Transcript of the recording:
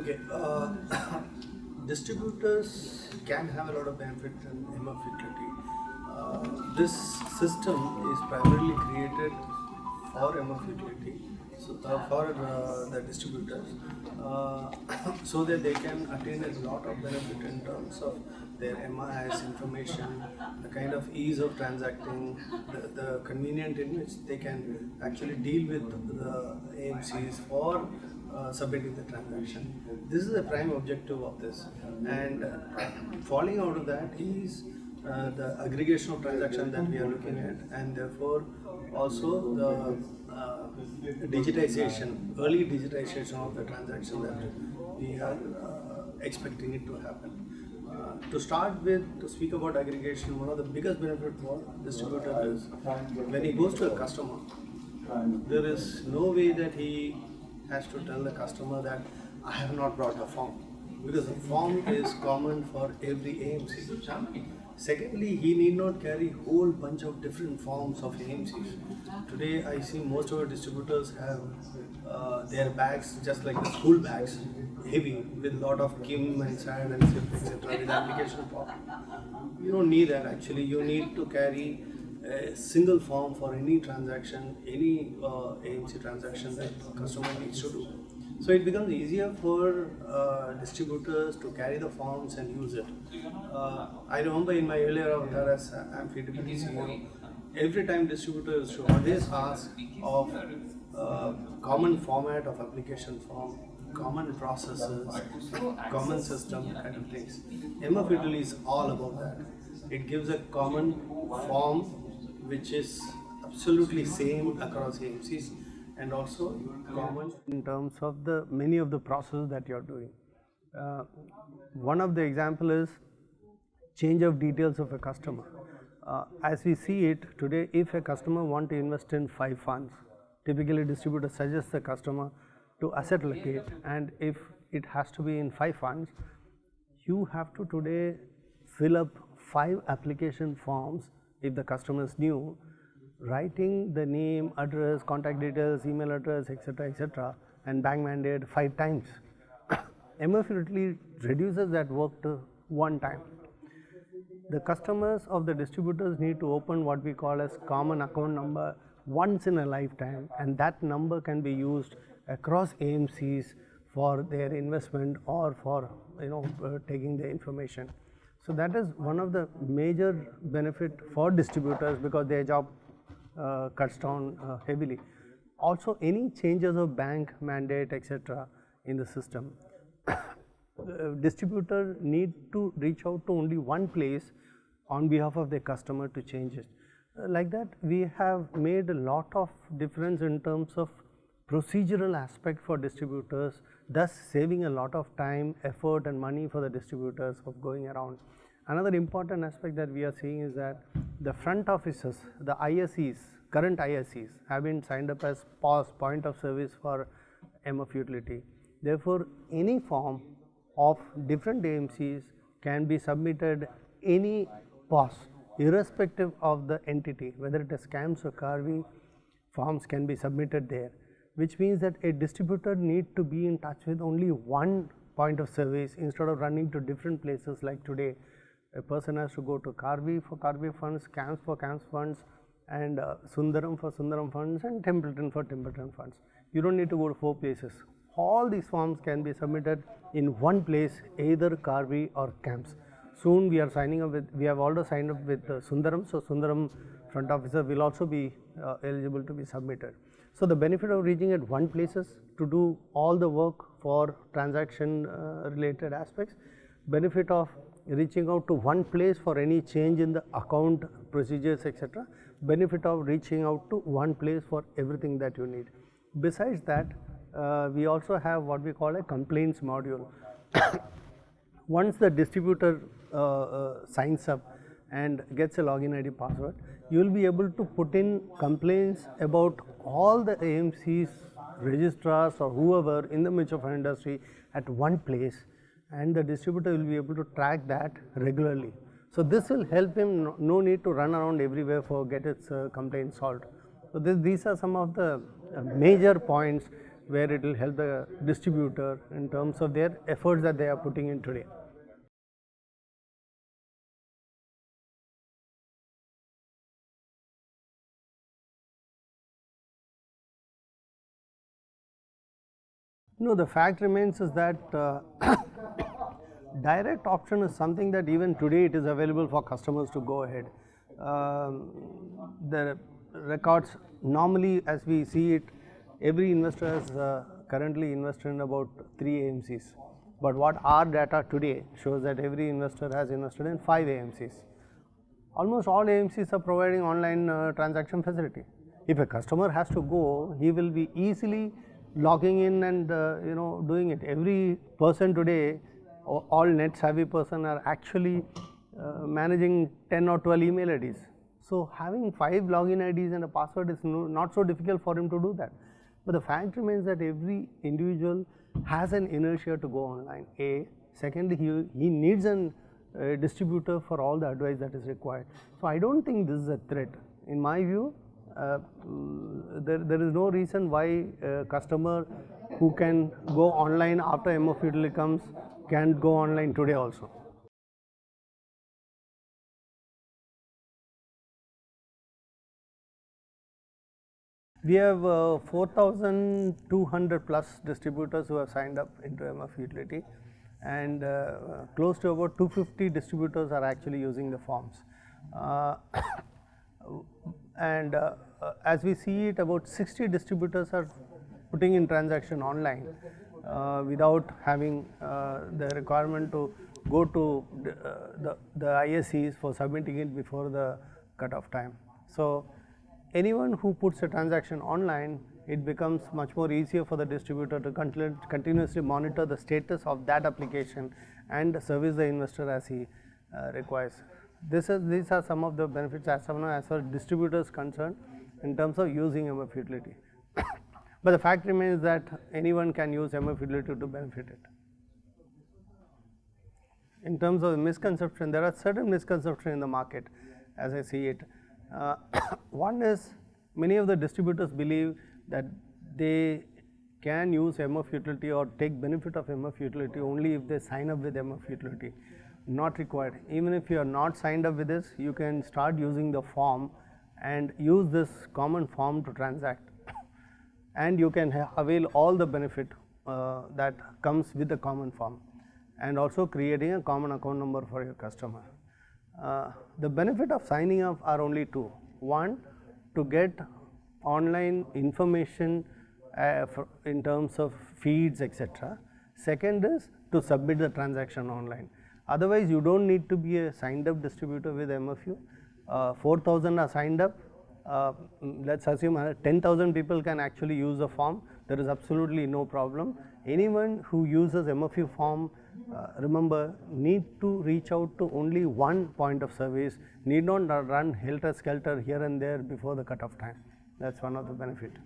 Okay, distributors can have a lot of benefit in MF utility. This system is primarily created for MF utility, so for the distributors, so that they can attain a lot of benefit in terms of their MIS information, the kind of ease of transacting, the convenient in which they can actually deal with the AMCs for submitting the transaction. This is the prime objective of this, and falling out of that is the aggregation of transaction that we are looking at, and therefore also the digitization, early digitization of the transaction that we are expecting it to happen. To start with, to speak about aggregation, one of the biggest benefits for distributor is when he goes to a customer, there is no way that he has to tell the customer that I have not brought a form, because the form is common for every AMC. Secondly, he need not carry whole bunch of different forms of AMCs. Today I see most of our distributors have their bags just like the school bags, heavy with lot of KIM and SAD and SIP etc. with application form. You don't need that actually. You need to carry a single form for any transaction, any AMC transaction that customer needs to do. So it becomes easier for distributors to carry the forms and use it. I remember in my earlier avatar as Amphi CEO, every time distributors should always ask of common format of application form, common processes, common system kind of things. MF Italy is all about that. It gives a common form which is absolutely same across AMCs, and also common in terms of the many of the processes that you are doing. One of the example is change of details of a customer. As we see it today, if a customer want to invest in 5 funds, typically distributor suggests the customer to asset allocate, and if it has to be in 5 funds, you have to today fill up 5 application forms if the customer is new, writing the name, address, contact details, email address, etc., and bank mandate 5 times. MF utility reduces that work to 1 time. The customers of the distributors need to open what we call as common account number once in a lifetime, and that number can be used across AMCs for their investment or for taking the information. So that is one of the major benefit for distributors, because their job cuts down heavily. Also, any changes of bank mandate etc. in the system, distributor need to reach out to only one place on behalf of their customer to change it. Like that, we have made a lot of difference in terms of procedural aspect for distributors, thus saving a lot of time, effort and money for the distributors of going around. Another important aspect that we are seeing is that the front offices, the ISEs, current ISEs have been signed up as POS, point of service for MF utility. Therefore, any form of different AMCs can be submitted any POS, irrespective of the entity, whether it is CAMS or CARVI, forms can be submitted there, which means that a distributor need to be in touch with only one point of service instead of running to different places. Like today, a person has to go to CARVI for CARVI funds, CAMS for CAMS funds, and Sundaram for Sundaram funds, and Templeton for Templeton funds. You don't need to go to 4 places. All these forms can be submitted in one place, either CARVI or CAMS. Soon we are signing up with, we have already signed up with Sundaram, so Sundaram front officer will also be eligible to be submitted. So the benefit of reaching at one places to do all the work for transaction related aspects, benefit of reaching out to one place for any change in the account procedures etc., benefit of reaching out to one place for everything that you need. Besides that, we also have what we call a complaints module. Once the distributor signs up and gets a login ID password, you will be able to put in complaints about all the AMCs, registrars or whoever in the mutual fund industry at one place, and the distributor will be able to track that regularly. So this will help him, no need to run around everywhere for get its complaint solved. So these are some of the major points where it will help the distributor in terms of their efforts that they are putting in today. No, the fact remains is that direct option is something that even today it is available for customers to go ahead. The records normally, as we see it, every investor has currently invested in about 3 AMCs. But what our data today shows that every investor has invested in 5 AMCs. Almost all AMCs are providing online transaction facility. If a customer has to go, he will be easily logging in and doing it. Every person today, all net savvy person are actually managing 10 or 12 email IDs. So having 5 login IDs and a password is not so difficult for him to do that. But the fact remains that every individual has an inertia to go online. Secondly, he needs a distributor for all the advice that is required. So I don't think this is a threat. In my view, there is no reason why a customer who can go online after MF utility comes can go online today also. We have 4,200 plus distributors who have signed up into MF utility, and close to about 250 distributors are actually using the forms. And as we see it, about 60 distributors are putting in transaction online without having the requirement to go to the ISCs for submitting it before the cutoff time. So anyone who puts a transaction online, it becomes much more easier for the distributor to continuously monitor the status of that application and service the investor as he requires. These are some of the benefits as far as distributors concerned in terms of using MF utility. But the fact remains that anyone can use MF utility to benefit it. In terms of misconception, there are certain misconceptions in the market as I see it. One is, many of the distributors believe that they can use MF utility or take benefit of MF utility only if they sign up with MF utility. Not required. Even if you are not signed up with this, you can start using the form and use this common form to transact, and you can avail all the benefit that comes with the common form, and also creating a common account number for your customer. The benefit of signing up are only two. One, to get online information in terms of feeds, etc. Second is to submit the transaction online. Otherwise, you don't need to be a signed up distributor with MFU. 4,000 are signed up. Let's assume 10,000 people can actually use the form. There is absolutely no problem. Anyone who uses MFU form, remember, need to reach out to only one point of service, need not run helter skelter here and there before the cutoff time. That's one of the benefits.